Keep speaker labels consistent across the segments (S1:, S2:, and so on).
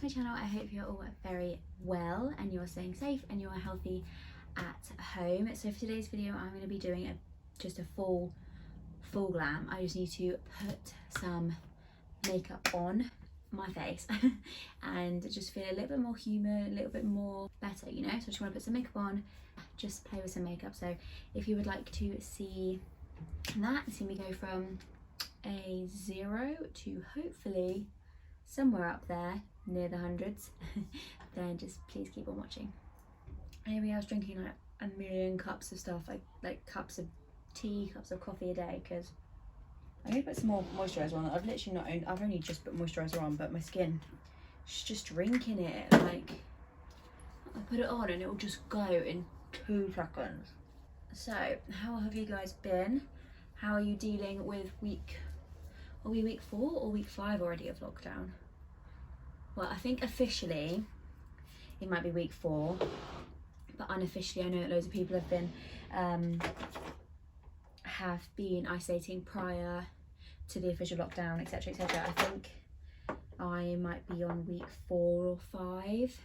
S1: my channel. I hope you're all very well and you're staying safe and you're healthy at home. So for today's video I'm going to be doing just a full glam. I just need to put some makeup on my face and just feel a little bit more human, a little bit more better, you know. So I just want to put some makeup on, just play with some makeup. So if you would like to see that, see me go from a 0 to hopefully somewhere up there near the hundreds, then just please keep on watching. Anyway, I was drinking like a million cups of stuff, like cups of tea, cups of coffee a day, because I need to put some more moisturiser on. I've only just put moisturiser on, but my skin is just drinking it. Like, I put it on and it will just go in 2 seconds. So how have you guys been? How are you dealing with are we week 4 or week 5 already of lockdown? Well, I think officially it might be week 4, but unofficially I know that loads of people have been isolating prior to the official lockdown, etc, etc. I think I might be on week 4 or 5.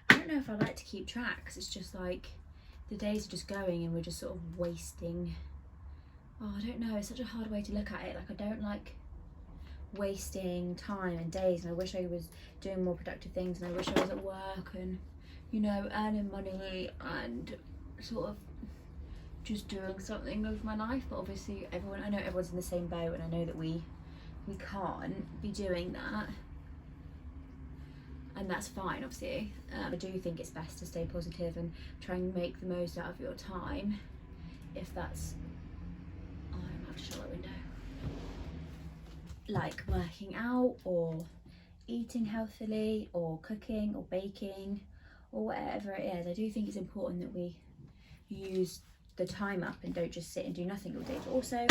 S1: I don't know if I like to keep track, because it's just like the days are just going and we're just sort of wasting. Oh, I don't know, it's such a hard way to look at it. Like, I don't like wasting time and days, and I wish I was doing more productive things, and I wish I was at work and, you know, earning money and sort of just doing something with my life. But obviously I know everyone's in the same boat, and I know that we can't be doing that, and that's fine, obviously. I do think it's best to stay positive and try and make the most out of your time. If that's, oh, I'm gonna have to shut that window. Like working out or eating healthily or cooking or baking or whatever it is, I do think it's important that we use the time up and don't just sit and do nothing all day. But also,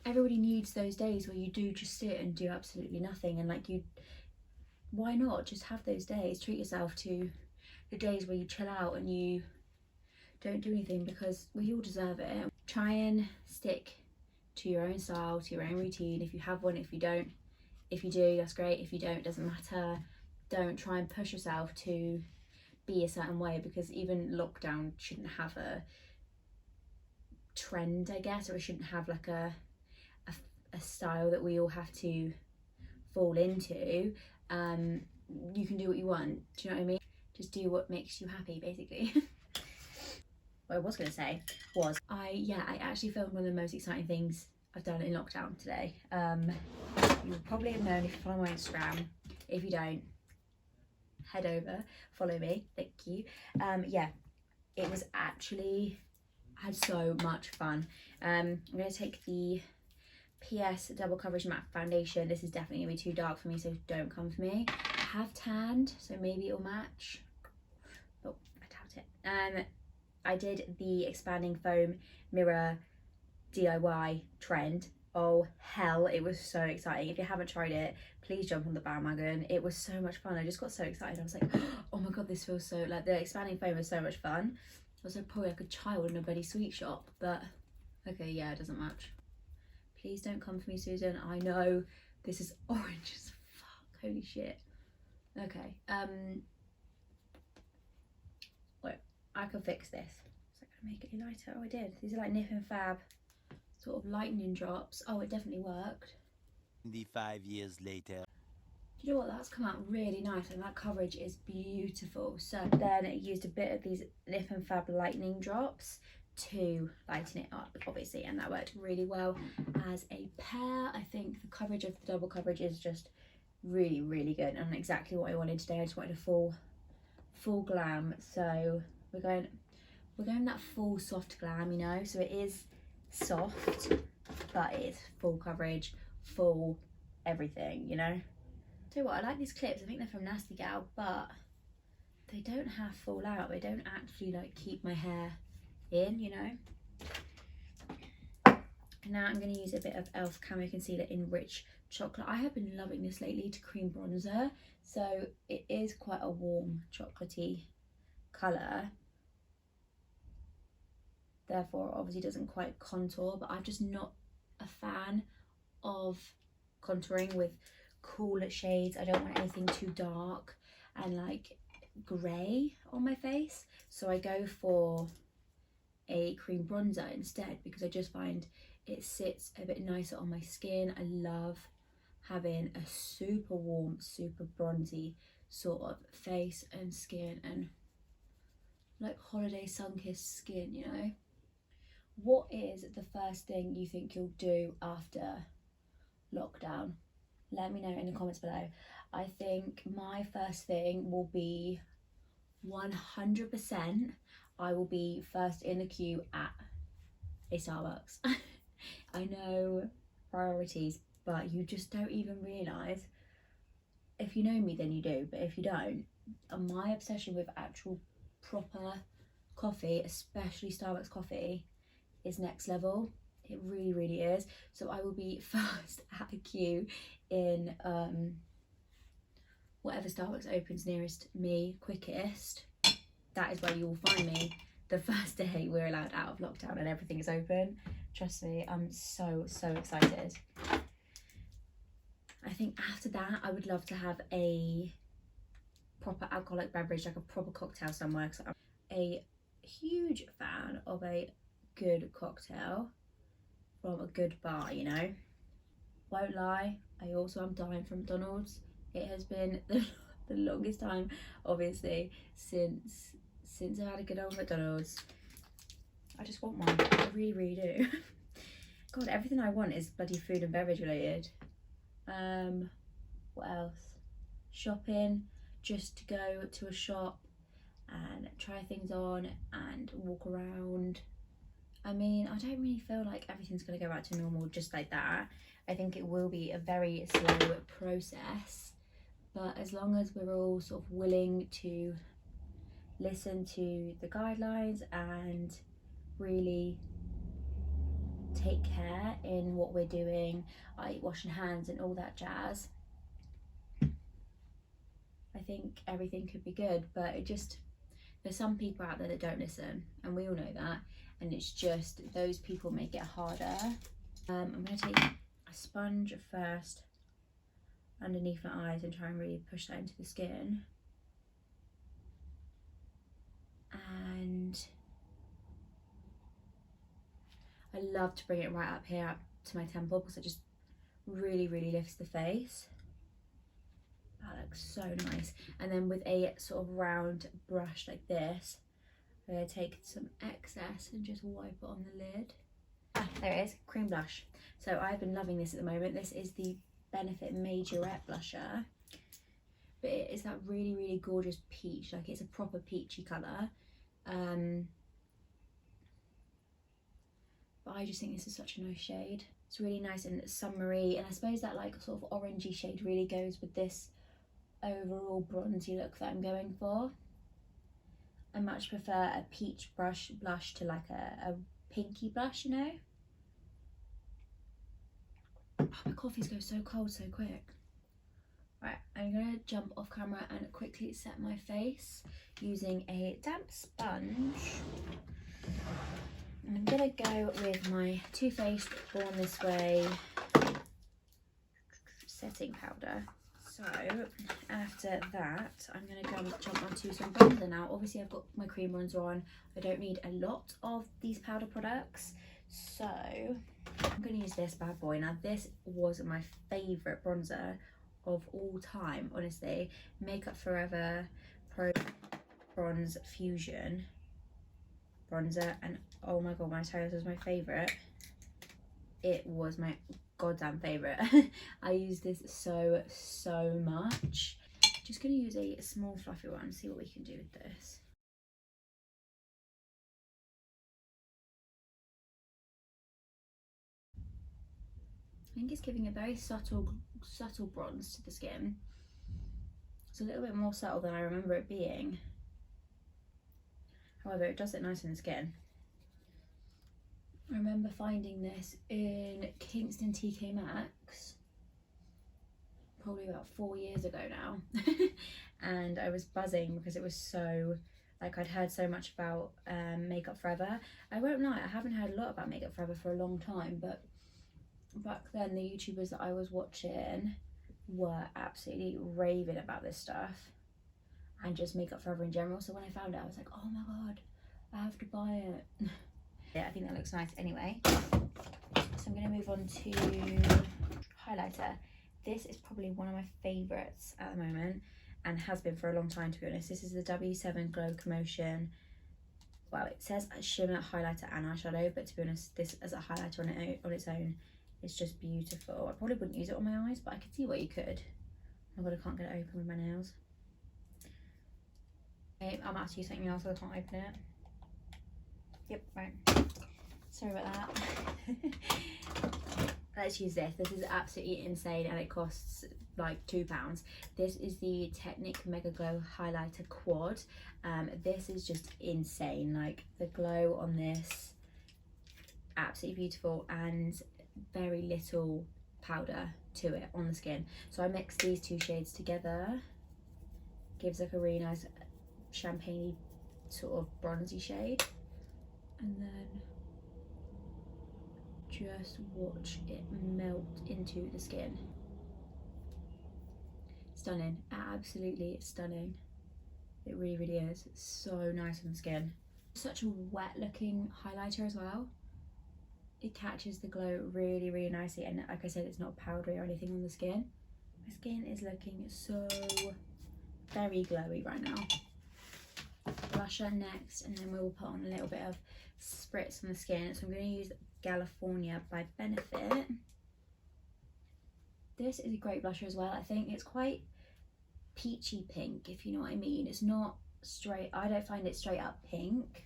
S1: everybody needs those days where you do just sit and do absolutely nothing, and like, why not just have those days? Treat yourself to the days where you chill out and you don't do anything, because we all deserve it. Try and stick to your own style, to your own routine. If you have one, if you don't, if you do, that's great. If you don't, it doesn't matter. Don't try and push yourself to be a certain way, because even lockdown shouldn't have a trend, I guess, or it shouldn't have like a style that we all have to fall into. You can do what you want, do you know what I mean? Just do what makes you happy, basically. What I was going to say was, I actually filmed one of the most exciting things I've done in lockdown today. You probably have known if you follow my Instagram. If you don't, head over, follow me, thank you. Yeah, it was actually, I had so much fun. I'm going to take the PS Double Coverage Matte Foundation. This is definitely going to be too dark for me, so don't come for me. I have tanned, so maybe it'll match. Oh, I doubt it. I did the expanding foam mirror DIY trend. Oh hell, it was so exciting. If you haven't tried it, please jump on the bandwagon. It was so much fun. I just got so excited. I was like, oh my god, this feels so, like, the expanding foam is so much fun. I was like probably like a child in a bloody sweet shop, but okay, yeah, it doesn't match. Please don't come for me, Susan. I know this is orange as fuck. Holy shit. Okay, wait, I can fix this. Is that gonna make it any lighter? Oh, I did. These are like Nip and Fab sort of lightening drops. Oh, it definitely worked.
S2: 25 years later.
S1: You know what, that's come out really nice, and that coverage is beautiful. So then I used a bit of these Nip and Fab lightening drops to lighten it up, obviously, and that worked really well as a pair. I think the coverage of the double coverage is just really, really good, and exactly what I wanted today. I just wanted a full glam. So we're going that full soft glam, you know. So it is soft, but it's full coverage, full everything, you know. So what, I like these clips. I think they're from Nasty Gal, but they don't have fall out. They don't actually like keep my hair in, you know. And now I'm going to use a bit of e.l.f. Camo Concealer in Rich Chocolate. I have been loving this lately to cream bronzer. So it is quite a warm chocolatey colour. Therefore, obviously doesn't quite contour, but I'm just not a fan of contouring with cooler shades. I don't want anything too dark. and like grey on my face, so I go for a cream bronzer instead because I just find it sits a bit nicer on my skin. I love having a super warm, super bronzy sort of face and skin, and like holiday sun-kissed skin, you know. What is the first thing you think you'll do after lockdown? Let me know in the comments below. I think my first thing will be 100%, I will be first in the queue at a Starbucks. I know, priorities, but you just don't even realise. If you know me, then you do, but if you don't, my obsession with actual proper coffee, especially Starbucks coffee, is next level. It really, really is. So I will be first at a queue in whatever Starbucks opens nearest me quickest. That is where you will find me the first day we're allowed out of lockdown and everything is open. Trust me, I'm so excited. I think after that, I would love to have a proper alcoholic beverage, like a proper cocktail somewhere, because I'm a huge fan of a good cocktail from a good bar, you know. Won't lie, I also am dying for McDonald's. It has been the longest time, obviously, since I had a good old McDonald's. I just want one. I really, really do. God, everything I want is bloody food and beverage related. What else? Shopping, just to go to a shop and try things on and walk around. I mean, I don't really feel like everything's going to go back to normal just like that. I think it will be a very slow process, but as long as we're all sort of willing to listen to the guidelines and really take care in what we're doing, like washing hands and all that jazz, I think everything could be good. But it just, there's some people out there that don't listen, and we all know that, and it's just those people make it harder. I'm going to take a sponge first underneath my eyes and try and really push that into the skin. And I love to bring it right up here, up to my temple, because it just really, really lifts the face. That looks so nice. And then with a sort of round brush like this, I'm going to take some excess and just wipe it on the lid. Ah, there it is, cream blush. So I've been loving this at the moment. This is the Benefit Majorette blusher. But it is that really, really gorgeous peach. Like, it's a proper peachy colour. But I just think this is such a nice shade. It's really nice and summery, and I suppose that like sort of orangey shade really goes with this overall bronzy look that I'm going for. I much prefer a peach blush to like a pinky blush, you know. Oh, my coffees go so cold so quick. Right, I'm gonna jump off camera and quickly set my face using a damp sponge. I'm gonna go with my Too Faced Born This Way setting powder. So after that, I'm gonna jump onto some bronzer now. Obviously, I've got my cream bronzer on. I don't need a lot of these powder products, so I'm gonna use this bad boy. Now, this was my favorite bronzer of all time, honestly. Makeup Forever Pro Bronze Fusion bronzer, and oh my god, when I tell you this was my favorite, it was my goddamn favorite. I use this so much. Just gonna use a small fluffy one, see what we can do with this. I think it's giving a very subtle bronze to the skin. It's a little bit more subtle than I remember it being. However, it does look nice in the skin. I remember finding this in Kingston TK Maxx probably about 4 years ago now. And I was buzzing because it was so, like, I'd heard so much about Makeup Forever. I won't lie, I haven't heard a lot about Makeup Forever for a long time, but back then the YouTubers that I was watching were absolutely raving about this stuff. and just makeup forever in general. So when I found it, I was like, oh my god, I have to buy it. Yeah, I think that looks nice anyway. So I'm going to move on to highlighter. This is probably one of my favourites at the moment and has been for a long time, to be honest. This is the W7 Glow Commotion. Well, it says a shimmer, highlighter and eyeshadow, but to be honest, this as a highlighter on its own is just beautiful. I probably wouldn't use it on my eyes, but I could see where you could. Oh my god, I can't get it open with my nails. Okay, I'm about to use something else, so I can't open it. Yep, right. Sorry about that. Let's use this. This is absolutely insane and it costs like £2. This is the Technic Mega Glow Highlighter Quad. This is just insane. Like the glow on this, absolutely beautiful, and very little powder to it on the skin. So I mixed these two shades together. Gives like a really nice champagne sort of bronzy shade. And then just watch it melt into the skin. Stunning, absolutely stunning. It really, really is. It's so nice on the skin. Such a wet looking highlighter as well. It catches the glow really, really nicely, and like I said, it's not powdery or anything on the skin. My skin is looking so very glowy right now. Blusher next, and then we'll put on a little bit of spritz on the skin. So I'm going to use California by Benefit. This is a great blusher as well. I think it's quite peachy pink, if you know what I mean. It's not straight, I don't find it straight up pink.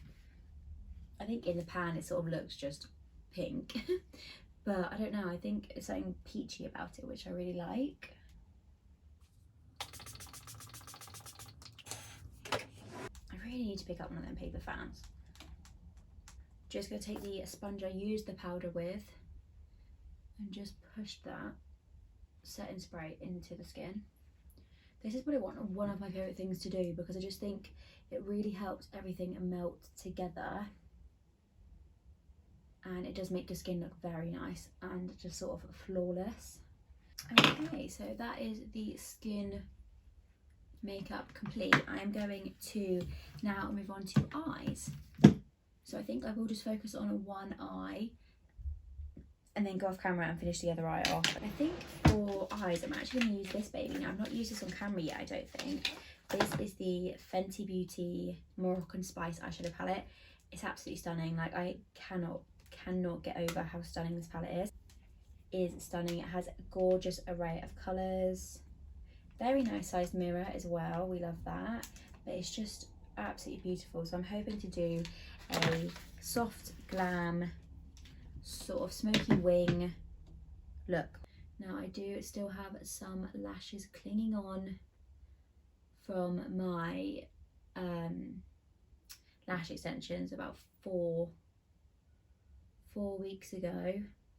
S1: I think in the pan it sort of looks just pink. But I don't know, I think it's something peachy about it, which I really like. I really need to pick up one of them paper fans. Just going to take the sponge I used the powder with and just push that setting spray into the skin. This is probably one of my favourite things to do because I just think it really helps everything melt together, and it does make the skin look very nice and just sort of flawless. Okay, so that is the skin makeup complete. I am going to now move on to eyes. So I think I will just focus on one eye and then go off camera and finish the other eye off. I think for eyes, I'm actually going to use this baby. Now, I've not used this on camera yet, I don't think. This is the Fenty Beauty Moroccan Spice eyeshadow palette. It's absolutely stunning. Like, I cannot get over how stunning this palette is. It is stunning. It has a gorgeous array of colours. Very nice sized mirror as well. We love that. But it's just absolutely beautiful. So I'm hoping to do a soft glam sort of smoky wing look. Now I do still have some lashes clinging on from my lash extensions about four weeks ago.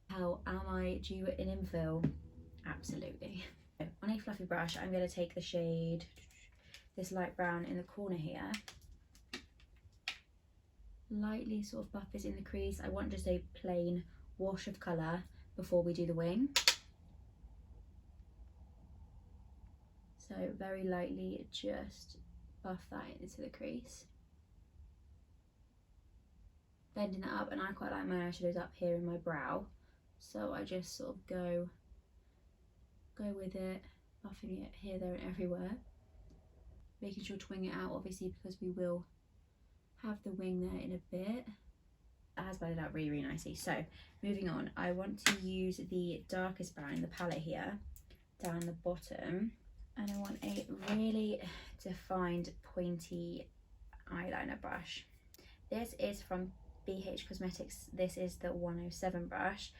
S1: How am I due an infill? Absolutely. On a fluffy brush, I'm going to take the shade, this light brown in the corner here, lightly sort of buff this in the crease. I want just a plain wash of colour before we do the wing. So very lightly just buff that into the crease. Bending that up, and I quite like my eyeshadows up here in my brow. So I just sort of go with it, buffing it here, there and everywhere. Making sure to wing it out, obviously, because we will have the wing there in a bit. That has blended out really, really nicely. So moving on, I want to use the darkest brown in the palette here, down the bottom. And I want a really defined pointy eyeliner brush. This is from BH Cosmetics. This is the 107 brush.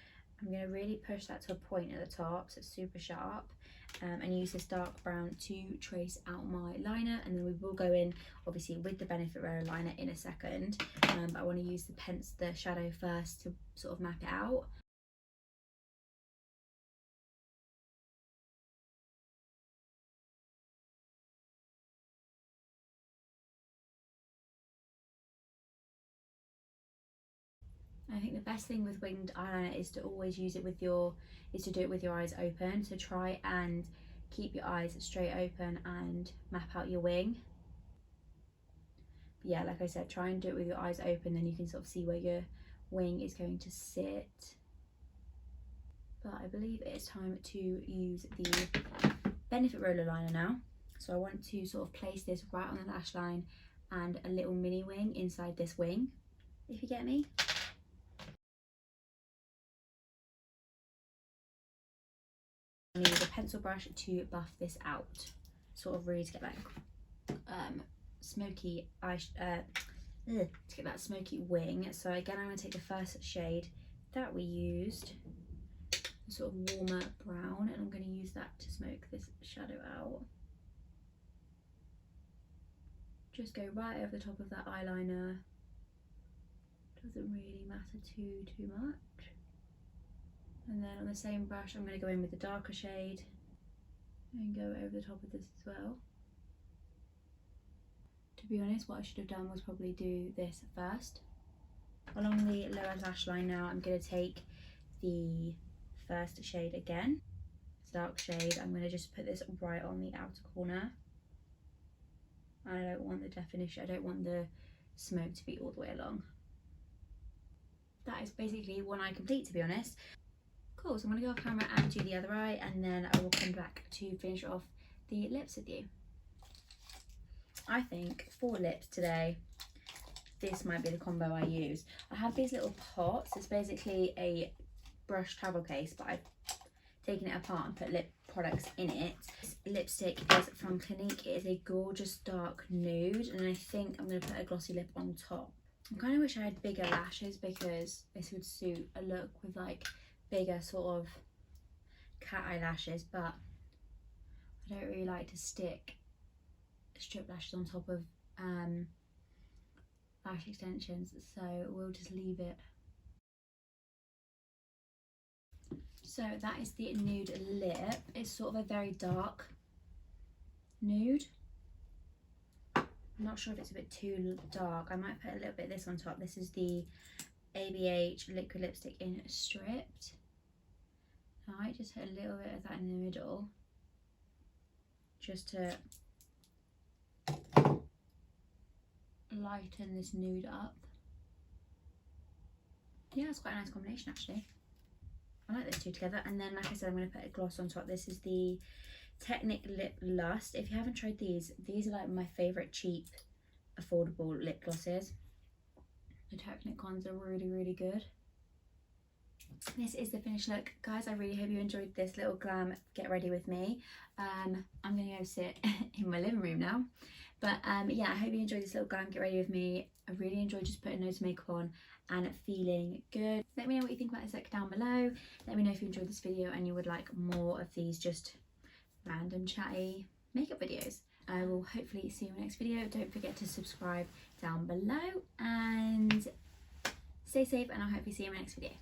S1: I'm going to really push that to a point at the top, so it's super sharp, and use this dark brown to trace out my liner, and then we will go in obviously with the Benefit Rare liner in a second, but I want to use the shadow first to sort of map it out. I think the best thing with winged eyeliner is to always use it with do it with your eyes open. So try and keep your eyes straight open and map out your wing. yeah, like I said, try and do it with your eyes open, then you can sort of see where your wing is going to sit. But I believe it is time to use the Benefit roller liner now. So I want to sort of place this right on the lash line and a little mini wing inside this wing, if you get me. I need a pencil brush to buff this out, sort of really to get that smoky to get that smoky wing. So again, I'm going to take the first shade that we used, sort of warmer brown, and I'm going to use that to smoke this shadow out. Just go right over the top of that eyeliner. Doesn't really matter too much. And then on the same brush, I'm going to go in with the darker shade and go over the top of this as well. To be honest, what I should have done was probably do this first. Along the lower lash line now, I'm going to take the first shade again. It's a dark shade. I'm going to just put this right on the outer corner. I don't want the definition, I don't want the smoke to be all the way along. That is basically one eye complete, to be honest. Cool, so I'm going to go off camera and do the other eye, and then I will come back to finish off the lips with you. I think for lips today, this might be the combo I use. I have these little pots. It's basically a brush travel case, but I've taken it apart and put lip products in it. This lipstick is from Clinique. It is a gorgeous dark nude, and I think I'm going to put a glossy lip on top. I kind of wish I had bigger lashes because this would suit a look with like bigger sort of cat eyelashes, but I don't really like to stick strip lashes on top of lash extensions, so we'll just leave it. So that is the nude lip. It's sort of a very dark nude. I'm not sure if it's a bit too dark. I might put a little bit of this on top. This is the ABH liquid lipstick in Stripped. I might just put a little bit of that in the middle, just to lighten this nude up. Yeah, it's quite a nice combination actually. I like those two together. And then, like I said, I'm going to put a gloss on top. This is the Technic Lip Lust. If you haven't tried these are like my favourite cheap, affordable lip glosses. The Technic ones are really good. This is the finished look, guys. I really hope you enjoyed this little glam get ready with me. I'm gonna go sit in my living room now, but yeah, I hope you enjoyed this little glam get ready with me. I really enjoyed just putting loads of makeup on and feeling good. Let me know what you think about this look down below. Let me know if you enjoyed this video and you would like more of these just random chatty makeup videos. I will hopefully see you in the next video. Don't forget to subscribe down below and stay safe, and I'll hopefully see you in my next video.